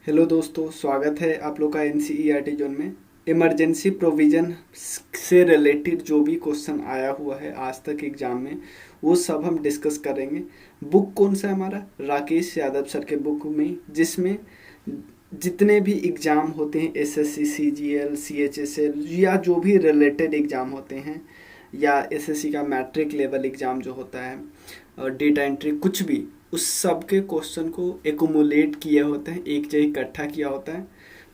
Hello दोस्तों, स्वागत है आप लोग का एनसीईआरटी जोन में। इमरजेंसी प्रोविज़न से रिलेटेड जो भी क्वेश्चन आया हुआ है आज तक एग्जाम में, वो सब हम डिस्कस करेंगे। बुक कौन सा है? हमारा राकेश यादव सर के बुक में, जिसमें जितने भी एग्ज़ाम होते हैं एसएससी, सीजीएल, सीएचएसएल या जो भी रिलेटेड एग्ज़ाम होते हैं, या एसएससी का मैट्रिक लेवल एग्ज़ाम जो होता है, और डेटा एंट्री, कुछ भी, उस सब के क्वेश्चन को एकुमुलेट किया होता है, एक जगह इकट्ठा किया होता है।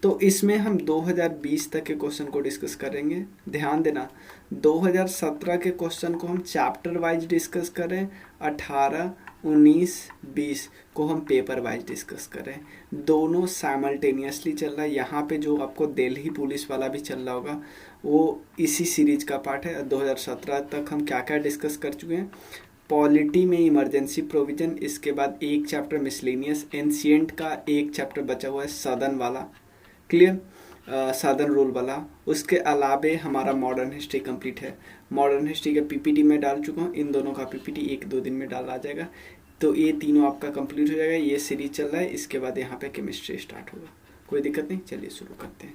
तो इसमें हम 2020 तक के क्वेश्चन को डिस्कस करेंगे। ध्यान देना, 2017 के क्वेश्चन को हम चैप्टर वाइज डिस्कस करें, 18, 19, 20 को हम पेपर वाइज डिस्कस करें। दोनों साइमल्टेनियसली चल रहा है। यहाँ पे जो आपको दिल्ली पुलिस वाला भी चल रहा होगा, वो इसी सीरीज का पार्ट है। 2017 तक हम क्या क्या डिस्कस कर चुके हैं। पॉलिटी में इमरजेंसी प्रोविजन, इसके बाद एक चैप्टर मिसलेनियस, एंशिएंट का एक चैप्टर बचा हुआ है सदर्न वाला, क्लियर, सदर्न रूल वाला। उसके अलावे हमारा मॉडर्न हिस्ट्री कंप्लीट है। मॉडर्न हिस्ट्री का पीपीटी में डाल चुका हूँ, इन दोनों का पीपीटी 1-2 दिन में डाला जाएगा। तो ये तीनों आपका कंप्लीट हो जाएगा। ये सीरीज चल रहा है, इसके बाद यहाँ पे केमिस्ट्री स्टार्ट होगा। कोई दिक्कत नहीं, चलिए शुरू करते हैं।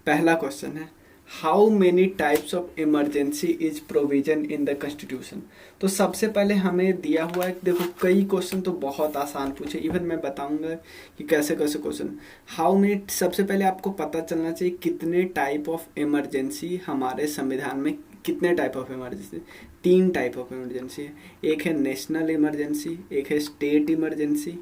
पहला क्वेश्चन है, how many types of emergency is provision in the constitution. तो सबसे पहले हमें दिया हुआ है, देखो कई क्वेश्चन तो बहुत आसान पूछे, इवन मैं बताऊंगा कि कैसे कैसे क्वेश्चन। हाउ मेनी, सबसे पहले आपको पता चलना चाहिए कितने टाइप ऑफ इमरजेंसी हमारे संविधान में, कितने type of emergency. 3 type of emergency है। एक है नेशनल इमरजेंसी, एक है स्टेट इमरजेंसी,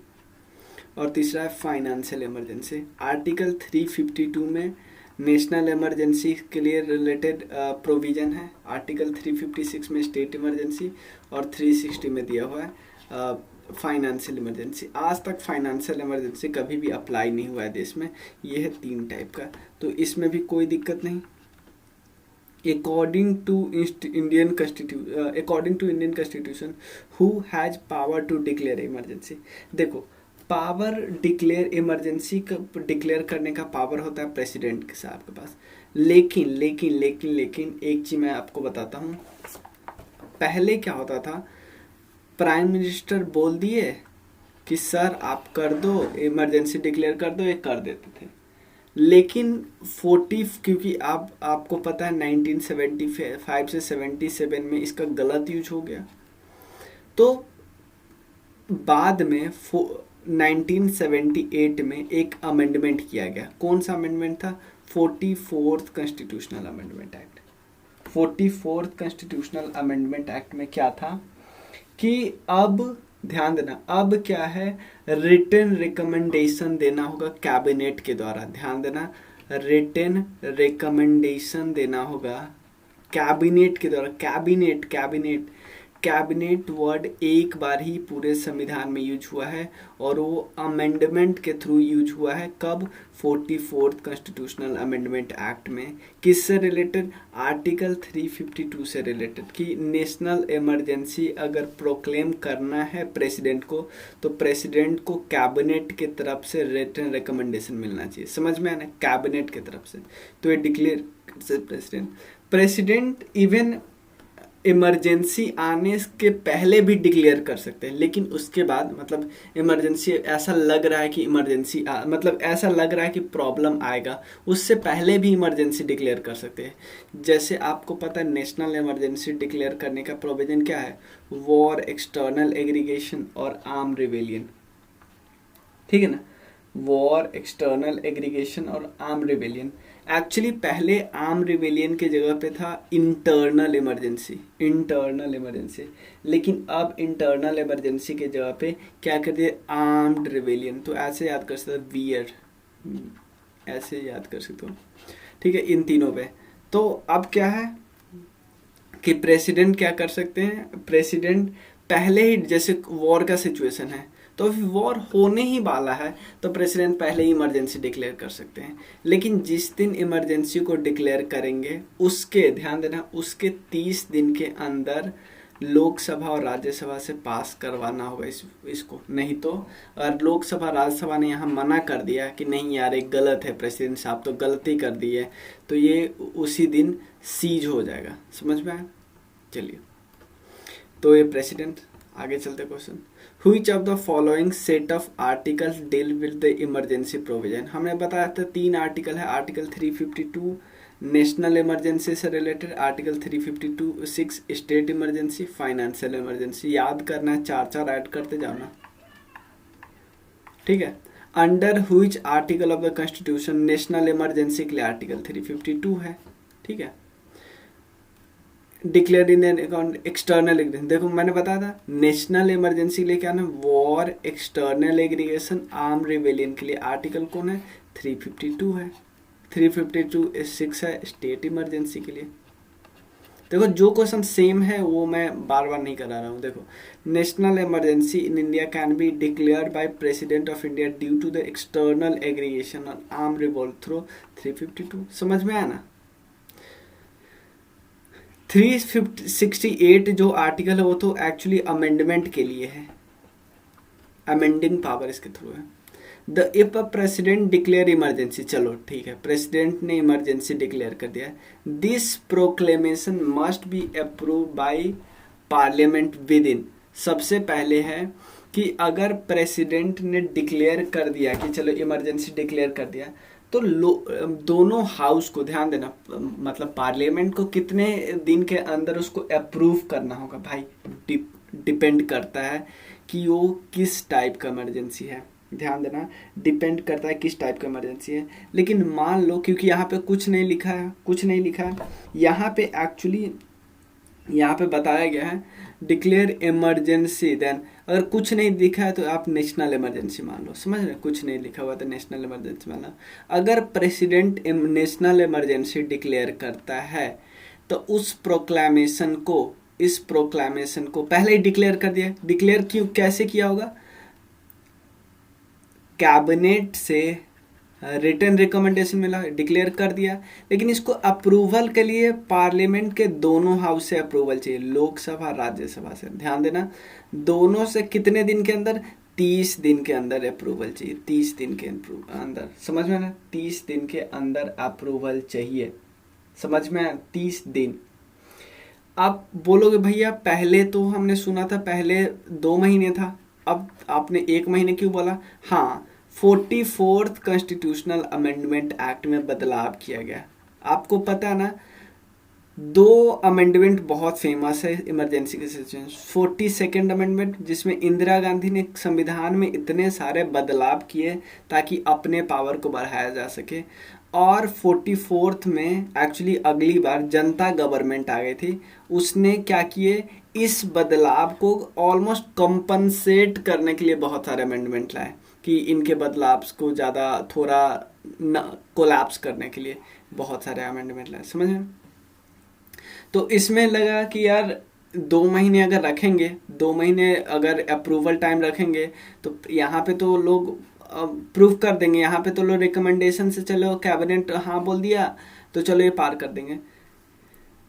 और तीसरा है फाइनेंशियल इमरजेंसी। आर्टिकल 352 में नेशनल इमरजेंसी के लिए रिलेटेड प्रोविज़न है। आर्टिकल 356 में स्टेट इमरजेंसी, और 360 में दिया हुआ है फाइनेंशियल इमरजेंसी। आज तक फाइनेंशियल इमरजेंसी कभी भी अप्लाई नहीं हुआ है देश में। ये है 3 टाइप का, तो इसमें भी कोई दिक्कत नहीं। According to Indian constitution, who has power to declare emergency. देखो, पावर डिक्लेयर इमरजेंसी का डिक्लेयर करने का पावर होता है प्रेसिडेंट के साहब के पास। लेकिन लेकिन लेकिन लेकिन एक चीज मैं आपको बताता हूँ। पहले क्या होता था, प्राइम मिनिस्टर बोल दिए कि सर आप कर दो, इमरजेंसी डिक्लेयर कर दो, ये कर देते थे। लेकिन 40, क्योंकि आपको पता है 1975 से 77 में इसका गलत यूज हो गया, तो बाद में 1978 में एक अमेंडमेंट किया गया। कौन सा अमेंडमेंट था? 44th constitutional amendment act. 44th constitutional amendment act में क्या था कि अब ध्यान देना, अब क्या है, रिटन रिकमेंडेशन देना होगा कैबिनेट के द्वारा। ध्यान देना, रिटन रिकमेंडेशन देना होगा कैबिनेट के द्वारा। कैबिनेट कैबिनेट कैबिनेट वर्ड एक बार ही पूरे संविधान में यूज हुआ है, और वो अमेंडमेंट के थ्रू यूज हुआ है। कब? 44th कॉन्स्टिट्यूशनल अमेंडमेंट एक्ट में। किससे रिलेटेड? आर्टिकल 352 से रिलेटेड, कि नेशनल इमरजेंसी अगर प्रोक्लेम करना है प्रेसिडेंट को, तो प्रेसिडेंट को कैबिनेट के तरफ से रिटन रिकमेंडेशन मिलना चाहिए। समझ में आना, कैबिनेट के तरफ से। तो ये डिक्लेयर प्रेसिडेंट इवन इमरजेंसी आने के पहले भी डिक्लेयर कर सकते हैं, लेकिन उसके बाद, मतलब इमरजेंसी ऐसा लग रहा है कि इमरजेंसी मतलब ऐसा लग रहा है कि प्रॉब्लम आएगा, उससे पहले भी इमरजेंसी डिक्लेयर कर सकते हैं। जैसे आपको पता है नेशनल इमरजेंसी डिक्लेयर करने का प्रोविजन क्या है? वॉर, एक्सटर्नल एग्रीगेशन और आर्म रिवेलियन। ठीक है ना, वॉर, एक्सटर्नल एग्रीगेशन और आर्म रिवेलियन। एक्चुअली पहले आर्म रिवेलियन के जगह पे था इंटरनल इमरजेंसी, इंटरनल इमरजेंसी। लेकिन अब इंटरनल इमरजेंसी के जगह पे क्या कर दिया? Armed rebellion. तो ऐसे याद कर सकते हो, वियर, ऐसे याद कर सकते हो। ठीक है, इन तीनों पे। तो अब क्या है कि प्रेसिडेंट क्या कर सकते हैं? प्रेसिडेंट पहले ही, जैसे वॉर का सिचुएशन है, तो वॉर होने ही वाला है, तो प्रेसिडेंट पहले ही इमरजेंसी डिक्लेयर कर सकते हैं। लेकिन जिस दिन इमरजेंसी को डिक्लेयर करेंगे, उसके, ध्यान देना, उसके 30 दिन के अंदर लोकसभा और राज्यसभा से पास करवाना होगा इसको। नहीं तो अगर लोकसभा राज्यसभा ने यहाँ मना कर दिया कि नहीं यार एक गलत है, प्रेसिडेंट साहब तो गलती कर दी है, तो ये उसी दिन सीज हो जाएगा। समझ में आया? चलिए, तो ये प्रेसिडेंट। आगे चलते question. Which of the following set of articles deal with the emergency provision? हमने बताया था 3 आर्टिकल है, आर्टिकल 352 नेशनल इमरजेंसी से related, article 352 6 state emergency, financial emergency. याद करना है, 4 ऐड करते जाना, ठीक है। Under which article of the constitution, national emergency के लिए आर्टिकल 352 है, ठीक है। डिक्लेयर इन अकाउंट एक्सटर्नल, देखो मैंने बताया था नेशनल इमरजेंसी के लिए क्या ना, war, external aggregation, arm rebellion के लिए आर्टिकल कौन है, 352 है। 352 6 है स्टेट इमरजेंसी के लिए। देखो जो क्वेश्चन सेम है वो मैं बार बार नहीं करा रहा हूँ। देखो, national emergency in India can be declared by president of India due to the external aggregation on arm revolt through 352। समझ में आया ना। 368 जो आर्टिकल है वो तो एक्चुअली अमेंडमेंट के लिए है, अमेंडिंग पावर इसके थ्रू है। The if a president declare emergency, चलो ठीक है, प्रेसिडेंट ने इमरजेंसी डिक्लेयर कर दिया, this proclamation must be approve by parliament with in. सबसे पहले है कि अगर प्रेसिडेंट ने डिक्लेयर कर दिया कि चलो इमरजेंसी डिक्लेयर कर दिया, तो दोनों हाउस को, ध्यान देना, मतलब पार्लियामेंट को कितने दिन के अंदर उसको अप्रूव करना होगा भाई, डिपेंड करता है कि वो किस टाइप का इमरजेंसी है। ध्यान देना, डिपेंड करता है किस टाइप का इमरजेंसी है। लेकिन मान लो, क्योंकि यहाँ पे कुछ नहीं लिखा है, यहाँ पे एक्चुअली यहाँ पे बताया गया है डिक्लेयर इमरजेंसी, देन अगर कुछ नहीं लिखा है तो आप नेशनल इमरजेंसी मान लो। समझ रहे, कुछ नहीं लिखा हुआ तो नेशनल इमरजेंसी मान लो। अगर प्रेसिडेंट नेशनल इमरजेंसी डिक्लेयर करता है तो इस प्रोक्लेमेशन को पहले ही डिक्लेयर कर दिया। डिक्लेयर क्यों, कैसे किया होगा, कैबिनेट से रिटन रिकमेंडेशन मिला, डिक्लेयर कर दिया, लेकिन इसको अप्रूवल के लिए पार्लियामेंट के दोनों हाउस से अप्रूवल चाहिए, लोकसभा राज्यसभा से। ध्यान देना, दोनों से कितने दिन के अंदर, 30 दिन के अंदर अप्रूवल चाहिए, 30 दिन के अंदर। समझ में ना, 30 दिन के अंदर अप्रूवल चाहिए। समझ में, 30 दिन। आप बोलोगे भैया पहले तो हमने सुना था पहले 2 महीने था, अब आपने 1 महीने क्यों बोला। हाँ, 44th कॉन्स्टिट्यूशनल अमेंडमेंट एक्ट में बदलाव किया गया। आपको पता ना, 2 अमेंडमेंट बहुत फेमस है इमरजेंसी के सिचुएशन। 42nd अमेंडमेंट, जिसमें इंदिरा गांधी ने संविधान में इतने सारे बदलाव किए ताकि अपने पावर को बढ़ाया जा सके, और 44th में एक्चुअली अगली बार जनता गवर्नमेंट आ गई थी, उसने क्या किए, इस बदलाव को ऑलमोस्ट कंपनसेट करने के लिए बहुत सारे अमेंडमेंट लाए कि इनके बदलाव को ज़्यादा थोड़ा कोलैप्स करने के लिए बहुत सारे अमेंडमेंट लाए। समझ में। तो इसमें लगा कि यार 2 महीने अगर रखेंगे, 2 महीने अगर अप्रूवल टाइम रखेंगे तो यहाँ पे तो लोग प्रूव कर देंगे, यहाँ पे तो लोग रिकमेंडेशन से चलो कैबिनेट हाँ बोल दिया तो चलो ये पार कर देंगे।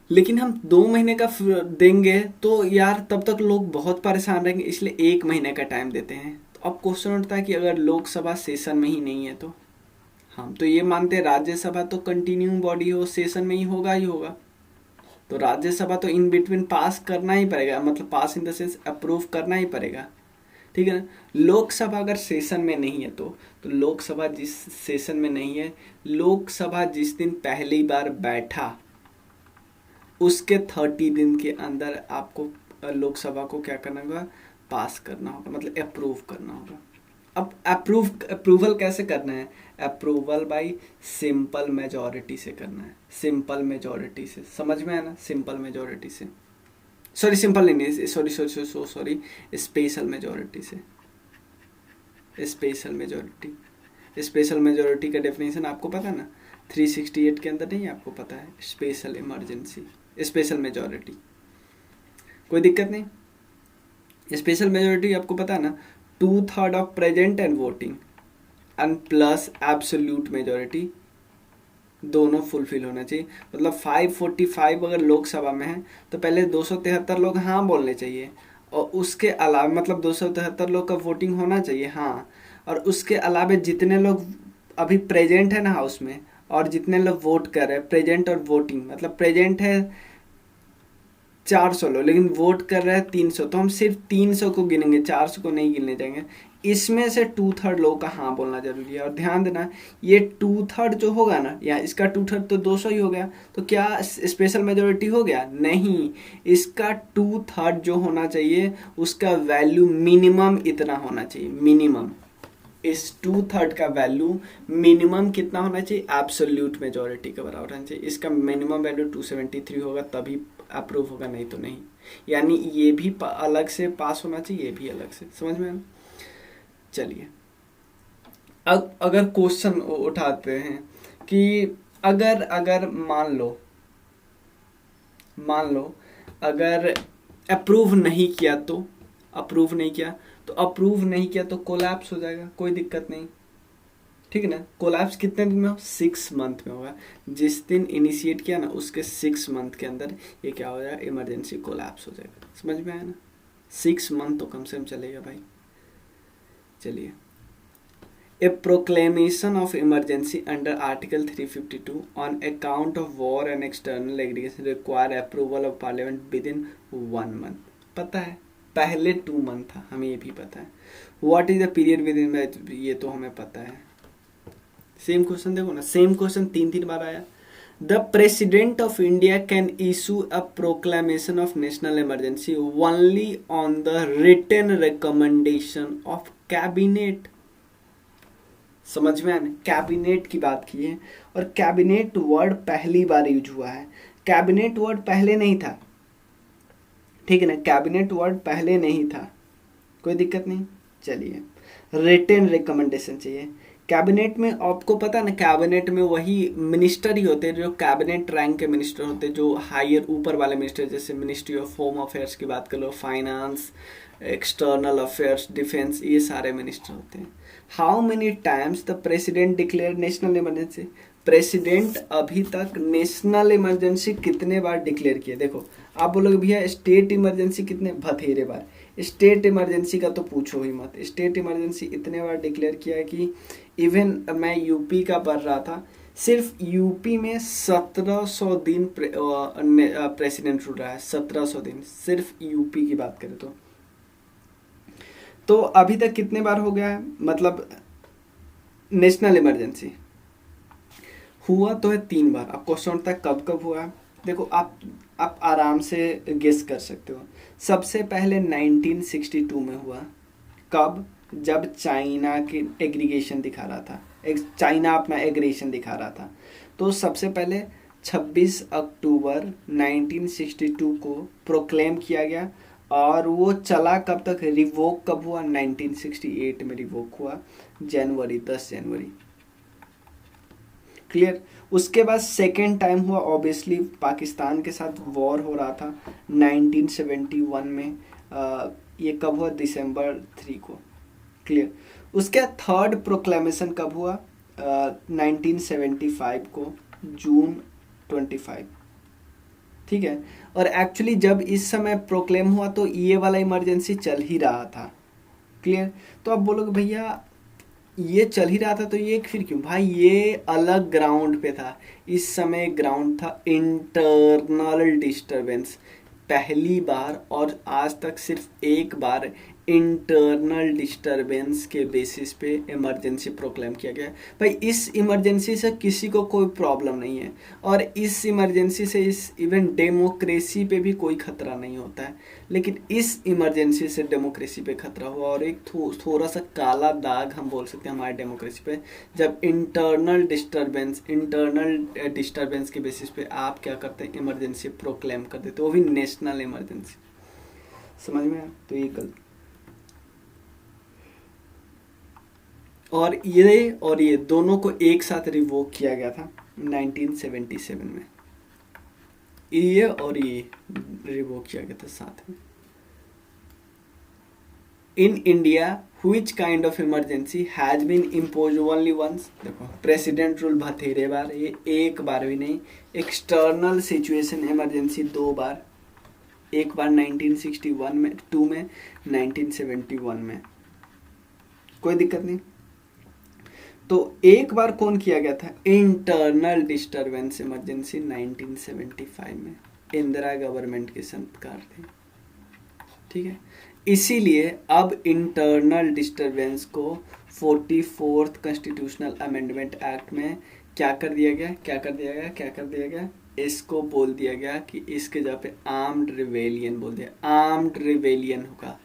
लेकिन हम 2 महीने का देंगे तो यार तब तक लोग बहुत परेशान रहेंगे, इसलिए 1 महीने का टाइम देते हैं। तो अब क्वेश्चन उठता है कि अगर लोकसभा सेशन में ही नहीं है तो हम तो ये मानते हैं राज्यसभा तो कंटिन्यू बॉडी हो, सेशन में ही होगा। तो राज्यसभा तो इन बिटवीन पास करना ही पड़ेगा, मतलब पास इन द सेंस अप्रूव करना ही पड़ेगा, ठीक है ना। लोकसभा अगर सेशन में नहीं है तो लोकसभा जिस सेशन में नहीं है, लोकसभा जिस दिन पहली बार बैठा उसके 30 दिन के अंदर आपको लोकसभा को क्या करना होगा, पास करना होगा, मतलब अप्रूव करना होगा। अब अप्रूवल कैसे करना है, अप्रूवल बाय सिंपल मेजॉरिटी से करना है, सिंपल मेजॉरिटी से। समझ में आया ना, सिंपल मेजॉरिटी से, सॉरी सिंपल नहीं, सॉरी स्पेशल मेजॉरिटी से। स्पेशल मेजॉरिटी का डेफिनेशन आपको पता ना, 368 के अंदर नहीं आपको पता है, स्पेशल इमरजेंसी, स्पेशल मेजॉरिटी, कोई दिक्कत नहीं। स्पेशल मेजॉरिटी आपको पता है ना, 2/3 of present and voting and plus absolute majority, दोनों फुलफिल होना चाहिए। मतलब 545 अगर लोकसभा में है तो पहले 273 लोग हाँ बोलने चाहिए, और उसके अलावा मतलब 273 लोग का वोटिंग होना चाहिए हाँ, और उसके अलावा जितने लोग अभी प्रेजेंट है ना हाउस में और जितने लोग वोट कर रहे हैं, प्रेजेंट और वोटिंग, मतलब प्रेजेंट है 400 लो, लेकिन वोट कर रहा है 300, तो हम सिर्फ 300 को गिनेंगे, 400 को नहीं गिनने जाएंगे। इसमें से 2/3 लोगों का हाँ बोलना जरूरी है। और ध्यान देना, ये 2/3 जो होगा ना, या इसका 2/3 तो 200 ही हो गया, तो क्या स्पेशल मेजोरिटी हो गया? नहीं, इसका 2/3 जो होना चाहिए उसका वैल्यू मिनिमम इतना होना चाहिए। मिनिमम इस 2/3 का वैल्यू मिनिमम कितना होना चाहिए? एब्सोल्यूट मेजोरिटी के बराबर होना चाहिए। इसका मिनिमम वैल्यू 273 होगा, तभी अप्रूव होगा, नहीं तो नहीं। यानी ये भी अलग से पास होना चाहिए, ये भी अलग से। समझ में आया? चलिए, अब अगर क्वेश्चन उठाते हैं कि अगर अगर मान लो अगर अप्रूव नहीं किया तो, अप्रूव नहीं किया तो कोलैप्स हो जाएगा, कोई दिक्कत नहीं, ठीक है ना। कोलैप्स कितने दिन में हो? 6 मंथ में होगा। जिस दिन इनिशिएट किया ना, उसके 6 मंथ के अंदर ये क्या हो जाएगा? इमरजेंसी कोलैप्स हो जाएगा। समझ में आया ना? 6 मंथ तो कम से कम चलेगा भाई। चलिए, a proclamation of emergency under article 352 on account of war and external aggregation require approval of parliament within 1 month. पता है, पहले 2 मंथ था, हमें ये भी पता है। What is the period with in, ये तो हमें पता है। सेम क्वेश्चन देखो ना, सेम क्वेश्चन 3 बार आया। The president of India can issue a proclamation of national emergency only on the written recommendation of cabinet. समझ में आया? कैबिनेट की बात की है, और कैबिनेट वर्ड पहली बार यूज हुआ है। कैबिनेट वर्ड पहले नहीं था, ठीक है ना, कैबिनेट वर्ड पहले नहीं था, कोई दिक्कत नहीं। चलिए, रिटन रिकमेंडेशन चाहिए। कैबिनेट में आपको पता है ना, कैबिनेट में वही मिनिस्टर ही होते हैं जो कैबिनेट रैंक के मिनिस्टर होते हैं, जो हायर ऊपर वाले मिनिस्टर, जैसे मिनिस्ट्री ऑफ होम अफेयर्स की बात कर लो, फाइनेंस, एक्सटर्नल अफेयर्स, डिफेंस, ये सारे मिनिस्टर होते हैं। How many times the president declare national emergency? President अभी तक नेशनल इमरजेंसी कितने बार डिक्लेयर किया? देखो, आप बोलोगे भैया स्टेट इमरजेंसी कितने? बथेरे बार। स्टेट इमरजेंसी का तो पूछो ही मत। स्टेट इमरजेंसी इतने बार डिक्लेयर किया है कि इवन मैं यूपी का पढ़ रहा था, सिर्फ यूपी में 1700 दिन प्रेसिडेंट रूल रहा है। 1700 दिन सिर्फ यूपी की बात करें तो अभी तक कितने बार हो गया है? मतलब नेशनल इमरजेंसी हुआ तो है 3 बार। अब क्वेश्चन उठता है कब कब हुआ है? देखो, आप आराम से गेस कर सकते हो। सबसे पहले 1962 में हुआ। कब? जब चाइना की एग्रीगेशन दिखा रहा था, चाइना अपना एग्रेशन दिखा रहा था। तो सबसे पहले 26 अक्टूबर 1962 को प्रोक्लेम किया गया, और वो चला कब तक? रिवोक कब हुआ? 1968 में रिवोक हुआ, जनवरी, 10 जनवरी। क्लियर? उसके बाद सेकेंड टाइम हुआ, ऑब्वियसली पाकिस्तान के साथ वॉर हो रहा था 1971 में। ये कब हुआ? दिसंबर 3 को। क्लियर? उसके थर्ड प्रोक्लेमेशन कब हुआ? 1975 को, जून 25। ठीक है। और एक्चुअली जब इस समय प्रोक्लेम हुआ तो ये वाला इमरजेंसी चल ही रहा था। क्लियर? तो आप बोलोगे भैया ये चल ही रहा था तो ये फिर क्यों? भाई ये अलग ग्राउंड पे था। इस समय ग्राउंड था इंटरनल डिस्टरबेंस। पहली बार और आज तक सिर्फ एक बार इंटरनल डिस्टरबेंस के बेसिस पे इमरजेंसी प्रोक्लेम किया गया। भाई इस इमरजेंसी से किसी को कोई प्रॉब्लम नहीं है, और इस इमरजेंसी से इस इवन डेमोक्रेसी पे भी कोई खतरा नहीं होता है। लेकिन इस इमरजेंसी से डेमोक्रेसी पे खतरा हुआ, और एक थोड़ा सा काला दाग हम बोल सकते हैं हमारे डेमोक्रेसी पे, जब इंटरनल डिस्टरबेंस के बेसिस पे आप क्या करते हैं? इमरजेंसी प्रोक्लेम कर देते, वो भी नेशनल इमरजेंसी। समझ में आया? तो ये गलत। और ये दोनों को एक साथ रिवोक किया गया था 1977 में। ये और ये रिवोक किया गया था साथ में। In India which kind of emergency has been impose only once? देखो, प्रेसिडेंट रूल बथेरे बार, ये एक बार भी नहीं। एक्सटर्नल सिचुएशन इमरजेंसी 2 बार, एक बार 1961 में, 2 में, 1971 में। कोई दिक्कत नहीं। तो एक बार कौन किया गया था? इंटरनल डिस्टरबेंस इमरजेंसी 1975 में। इंदिरा गवर्नमेंट के संस्कार थे। ठीक है, इसीलिए अब इंटरनल डिस्टरबेंस को 44th कॉन्स्टिट्यूशनल अमेंडमेंट एक्ट में क्या कर दिया गया, इसको बोल दिया गया कि इसके जगह पे आर्म्ड रिवेलियन बोल दिया। आर्म्ड रिवेलियन होगा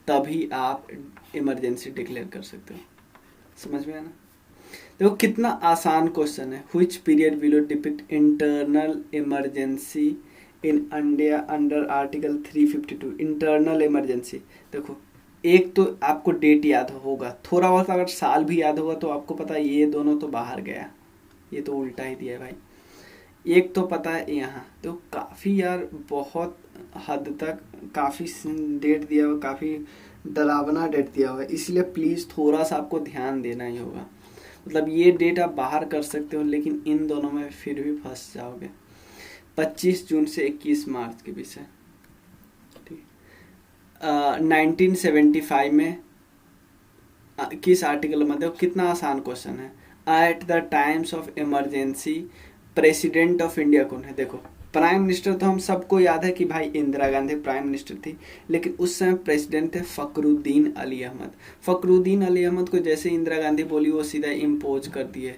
तभी आप इमरजेंसी डिक्लेयर कर सकते हो। समझ में आया ना? देखो कितना आसान क्वेश्चन है। Which period will depict internal emergency in India under article 352। Internal emergency, देखो एक तो आपको डेट याद होगा, थोड़ा बहुत अगर साल भी याद होगा तो आपको पता है ये दोनों तो बाहर गया, ये तो उल्टा ही दिया है भाई। एक तो पता है यहाँ, तो काफ़ी यार बहुत हद तक काफ़ी डेट दिया हुआ, काफ़ी डरावना डेट दिया हुआ है, इसलिए प्लीज़ थोड़ा सा आपको ध्यान देना ही होगा। मतलब ये डेट आप बाहर कर सकते हो लेकिन इन दोनों में फिर भी फंस जाओगे। 25 जून से 21 मार्च के बीच है। ठीक, 1975 में किस आर्टिकल में, देखो कितना आसान क्वेश्चन है। At the times of emergency president of India कौन है? देखो प्राइम मिनिस्टर तो हम सबको याद है कि भाई इंदिरा गांधी प्राइम मिनिस्टर थी, लेकिन उस समय प्रेसिडेंट थे फखरुद्दीन अली अहमद। फखरुद्दीन अली अहमद को जैसे इंदिरा गांधी बोली वो सीधा इम्पोज कर दिए।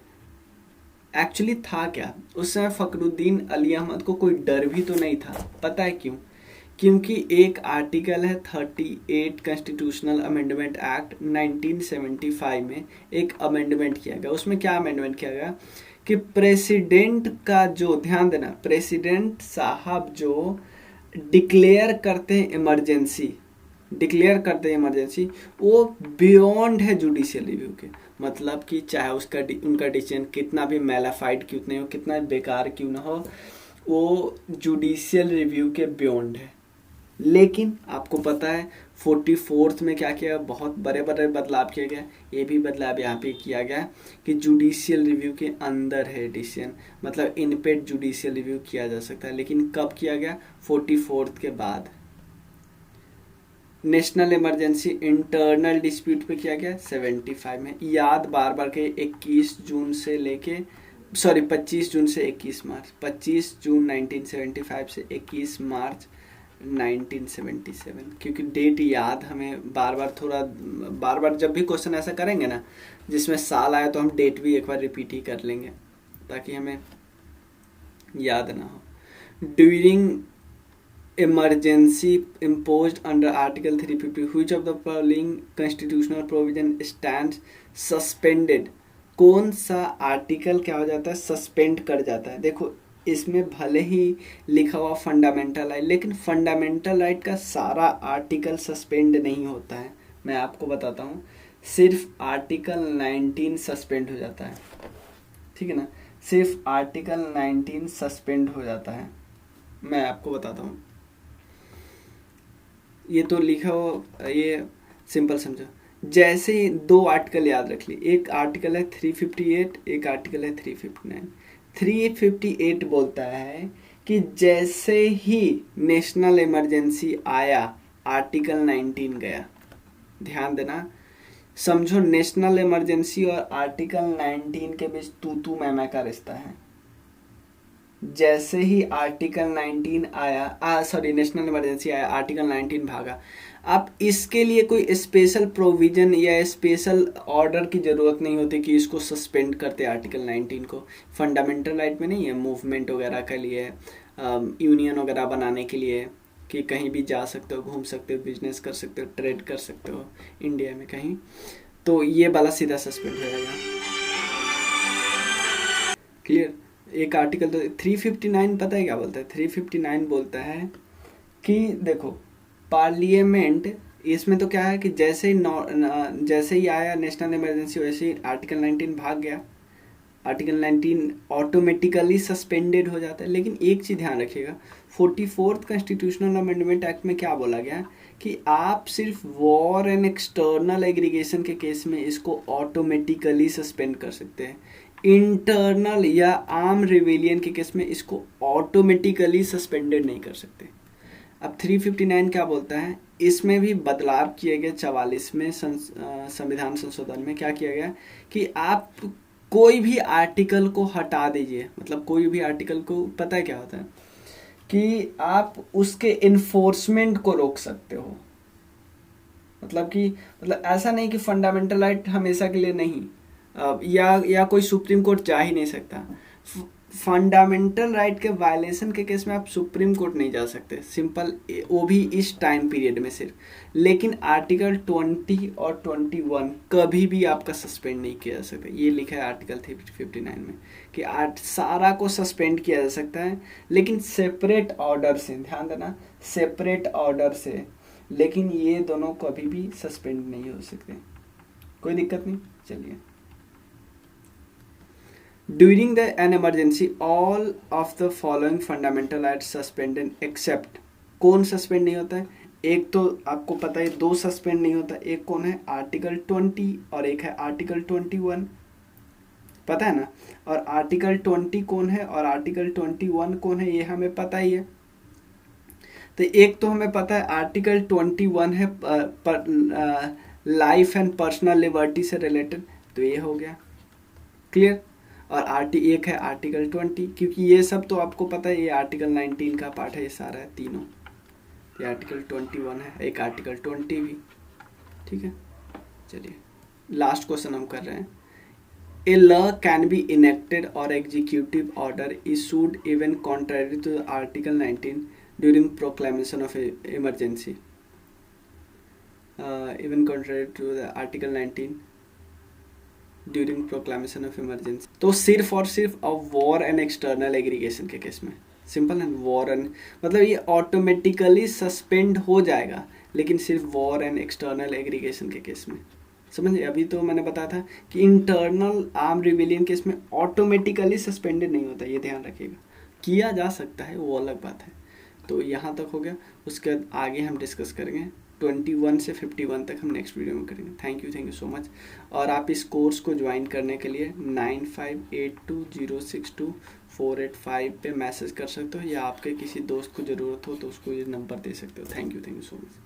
एक्चुअली था क्या, उस समय फखरुद्दीन अली अहमद को कोई डर भी तो नहीं था। पता है क्यों? क्योंकि एक आर्टिकल है 38 कॉन्स्टिट्यूशनल अमेंडमेंट एक्ट 1975 में एक अमेंडमेंट किया गया। उसमें क्या अमेंडमेंट किया गया कि प्रेसिडेंट का जो, ध्यान देना, प्रेसिडेंट साहब जो डिक्लेयर करते हैं इमरजेंसी, वो बियॉन्ड है जुडिशियल रिव्यू के। मतलब कि चाहे उनका डिसीजन कितना भी मैलाफाइड क्यों नहीं हो, कितना बेकार क्यों ना हो, वो जुडिशियल रिव्यू के बियॉन्ड है। लेकिन आपको पता है 44th में क्या किया, बहुत बड़े बड़े बदलाव किए गए। ये भी बदलाव यहाँ पे किया गया कि जुडिशियल रिव्यू के अंदर है डिसीजन, मतलब इन पे जुडिशियल रिव्यू किया जा सकता है। लेकिन कब किया गया? 44th के बाद। नेशनल इमरजेंसी इंटरनल डिस्प्यूट पे किया गया 75 में। याद बार बार के 25 जून से 21 मार्च, 25 जून 1975 से 21 मार्च 1977, क्योंकि डेट याद हमें बार बार जब भी क्वेश्चन ऐसा करेंगे ना जिसमें साल आया तो हम डेट भी एक बार रिपीट ही कर लेंगे ताकि हमें याद ना हो। During emergency imposed under article 350 which of the following constitutional provision stands suspended। कौन सा आर्टिकल क्या हो जाता है? सस्पेंड कर जाता है। देखो इसमें भले ही लिखा हुआ फंडामेंटल राइट, लेकिन फंडामेंटल राइट का सारा आर्टिकल सस्पेंड नहीं होता है। मैं आपको बताता हूँ, सिर्फ आर्टिकल 19 सस्पेंड हो जाता है। ठीक है ना, सिर्फ आर्टिकल 19 सस्पेंड हो जाता है। मैं आपको बताता हूँ, ये तो लिखा हो, ये सिंपल समझो। जैसे ही दो आर्टिकल याद रख ली, एक आर्टिकल है 358, एक आर्टिकल है 359। 358 बोलता है कि जैसे ही नेशनल इमरजेंसी आया आर्टिकल 19 गया। ध्यान देना, समझो नेशनल इमरजेंसी और आर्टिकल 19 के बीच तू मैं का रिश्ता है। जैसे ही आर्टिकल 19 आया, नेशनल इमरजेंसी आया, आर्टिकल 19 भागा। अब इसके लिए कोई स्पेशल प्रोविजन या स्पेशल ऑर्डर की ज़रूरत नहीं होती कि इसको सस्पेंड करते आर्टिकल 19 को। फंडामेंटल राइट में नहीं है, मूवमेंट वगैरह के लिए, यूनियन वगैरह बनाने के लिए, कि कहीं भी जा सकते हो, घूम सकते हो, बिजनेस कर सकते हो, ट्रेड कर सकते हो इंडिया में कहीं, तो ये वाला सीधा सस्पेंड हो जाएगा। क्लियर? एक आर्टिकल तो 359 पता है क्या बोलता है? 359 बोलता है कि देखो पार्लियामेंट, इसमें तो क्या है कि जैसे ही आया नेशनल इमरजेंसी वैसे ही आर्टिकल 19 भाग गया, आर्टिकल 19 ऑटोमेटिकली सस्पेंडेड हो जाता है। लेकिन एक चीज़ ध्यान रखिएगा, 44th कॉन्स्टिट्यूशनल अमेंडमेंट एक्ट में क्या बोला गया कि आप सिर्फ वॉर एंड एक्सटर्नल एग्रीगेशन के केस में इसको ऑटोमेटिकली सस्पेंड कर सकते हैं। इंटरनल या आर्म रिवेलियन के केस में इसको ऑटोमेटिकली सस्पेंडेड नहीं कर सकते। अब 359 क्या बोलता है? इसमें भी बदलाव किए गए 44वें संविधान संशोधन में। क्या किया गया कि आप कोई भी आर्टिकल को हटा दीजिए, मतलब कोई भी आर्टिकल को, पता है क्या होता है कि आप उसके इन्फोर्समेंट को रोक सकते हो। मतलब ऐसा नहीं कि फंडामेंटल राइट हमेशा के लिए नहीं, या कोई सुप्रीम कोर्ट जा ही नहीं सकता। फंडामेंटल राइट के वायलेशन के केस में आप सुप्रीम कोर्ट नहीं जा सकते, सिंपल, वो भी इस टाइम पीरियड में सिर्फ। लेकिन आर्टिकल 20 और 21 कभी भी आपका सस्पेंड नहीं किया जा सकता। ये लिखा है आर्टिकल 359 में कि सारा को सस्पेंड किया जा सकता है, लेकिन सेपरेट ऑर्डर से, ध्यान देना, सेपरेट ऑर्डर से। लेकिन ये दोनों कभी भी सस्पेंड नहीं हो सकते, कोई दिक्कत नहीं। चलिए, during the an emergency all of the following fundamental rights suspended except, कौन सस्पेंड नहीं होता है? एक तो आपको पता है दो सस्पेंड नहीं होता, एक कौन है? आर्टिकल 20 और एक है आर्टिकल 21, पता है ना। और आर्टिकल 20 कौन है और आर्टिकल 21 कौन है, ये हमें पता ही है। तो एक तो हमें पता है आर्टिकल 21 है लाइफ एंड पर्सनल लिबर्टी से रिलेटेड, तो ये हो गया क्लियर। और एक है आर्टिकल 20, क्योंकि ये सब तो आपको पता है, ये आर्टिकल 19 का पार्ट है, ये सारा है तीनों। ये आर्टिकल 21 है, एक आर्टिकल 20 भी, ठीक है। चलिए, लास्ट क्वेश्चन हम कर रहे हैं। A law can be enacted और executive order issued even contrary to article 19 during proclamation of emergency, even contrary to the article 19 during proclamation of emergency. तो सिर्फ और सिर्फ वॉर एंड एक्सटर्नल एग्रीगेशन के केस में, सिंपल एंड वॉर एंड, मतलब ये automatically suspend हो जाएगा, लेकिन सिर्फ वॉर एंड एक्सटर्नल एग्रीगेशन के केस में, समझिए। अभी तो मैंने बताया था कि इंटरनल आर्म रिविलियन केस में ऑटोमेटिकली सस्पेंडेड नहीं होता, ये ध्यान रखिएगा। किया जा सकता है, वो अलग बात है। तो यहाँ तक हो गया, उसके बाद आगे हम डिस्कस करेंगे 21 से 51 तक, हम नेक्स्ट वीडियो में करेंगे। Thank you so much. और आप इस कोर्स को ज्वाइन करने के लिए 9582062485 पे मैसेज कर सकते हो, या आपके किसी दोस्त को ज़रूरत हो तो उसको ये नंबर दे सकते हो। Thank you so much.